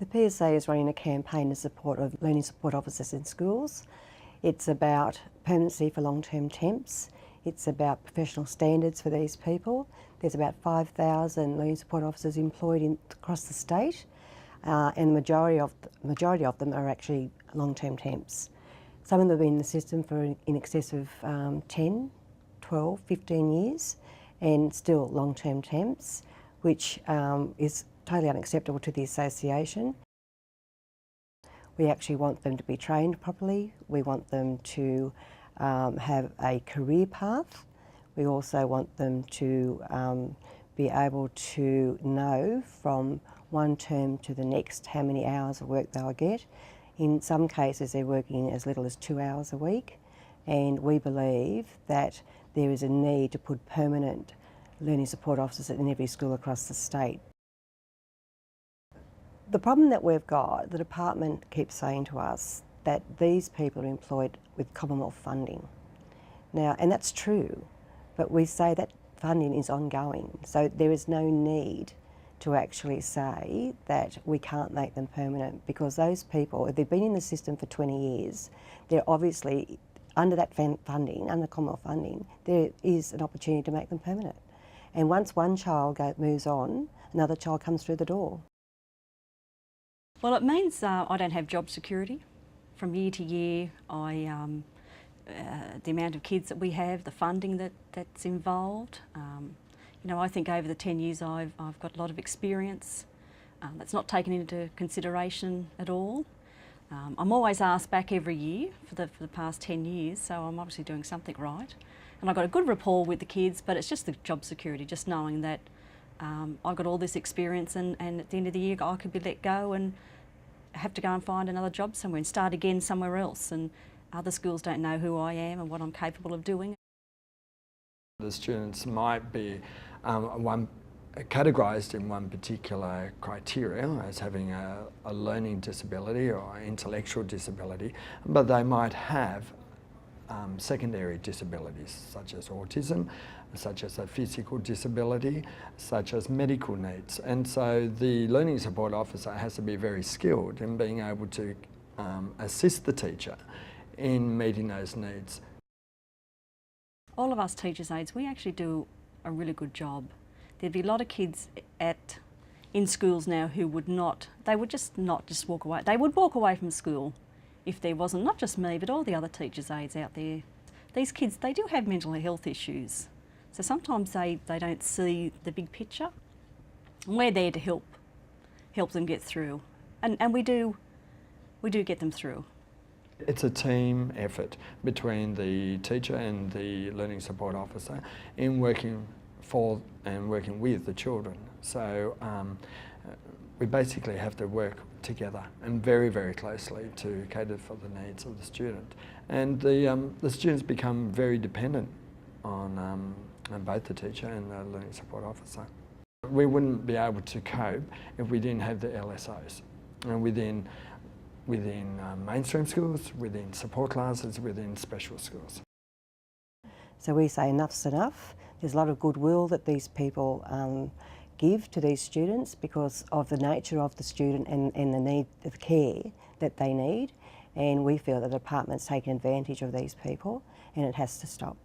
The PSA is running a campaign in support of learning support officers in schools. It's about permanency for long-term temps. It's about professional standards for these people. There's about 5,000 learning support officers employed across the state, and the majority of them are actually long-term temps. Some of them have been in the system for in excess of 10, 12, 15 years, and still long-term temps, which is totally unacceptable to the association. We actually want them to be trained properly. We want them to have a career path. We also want them to be able to know from one term to the next how many hours of work they'll get. In some cases they're working as little as 2 hours a week, and we believe that there is a need to put permanent learning support officers in every school across the state. The problem that we've got, the department keeps saying to us that these people are employed with Commonwealth funding. Now, and that's true, but we say that funding is ongoing, so there is no need to actually say that we can't make them permanent, because those people, if they've been in the system for 20 years, they're obviously, under that funding, under Commonwealth funding, there is an opportunity to make them permanent. And once one child moves on, another child comes through the door. Well, it means I don't have job security. From year to year, the amount of kids that we have, the funding that's involved. You know, I think over the 10 years I've got a lot of experience that's not taken into consideration at all. I'm always asked back every year for the past 10 years, so I'm obviously doing something right. And I've got a good rapport with the kids, but it's just the job security, just knowing that I've got all this experience and at the end of the year I could be let go and have to go and find another job somewhere and start again somewhere else, and other schools don't know who I am and what I'm capable of doing. The students might be categorised in one particular criteria as having a learning disability or intellectual disability, but they might have secondary disabilities such as autism, such as a physical disability, such as medical needs. And so the learning support officer has to be very skilled in being able to assist the teacher in meeting those needs. All of us teachers' aides, we actually do a really good job. There'd be a lot of kids in schools now who would not just walk away. They would walk away from school if there wasn't, not just me, but all the other teachers' aides out there. These kids, they do have mental health issues. So sometimes they don't see the big picture. And we're there to help them get through. And we do get them through. It's a team effort between the teacher and the learning support officer in working for and working with the children. So we basically have to work together and very, very closely to cater for the needs of the student. And the students become very dependent on both the teacher and the learning support officer. We wouldn't be able to cope if we didn't have the LSOs. And within mainstream schools, within support classes, within special schools. So we say enough's enough. There's a lot of goodwill that these people give to these students because of the nature of the student and the need of care that they need. And we feel that the department's taken advantage of these people, and it has to stop.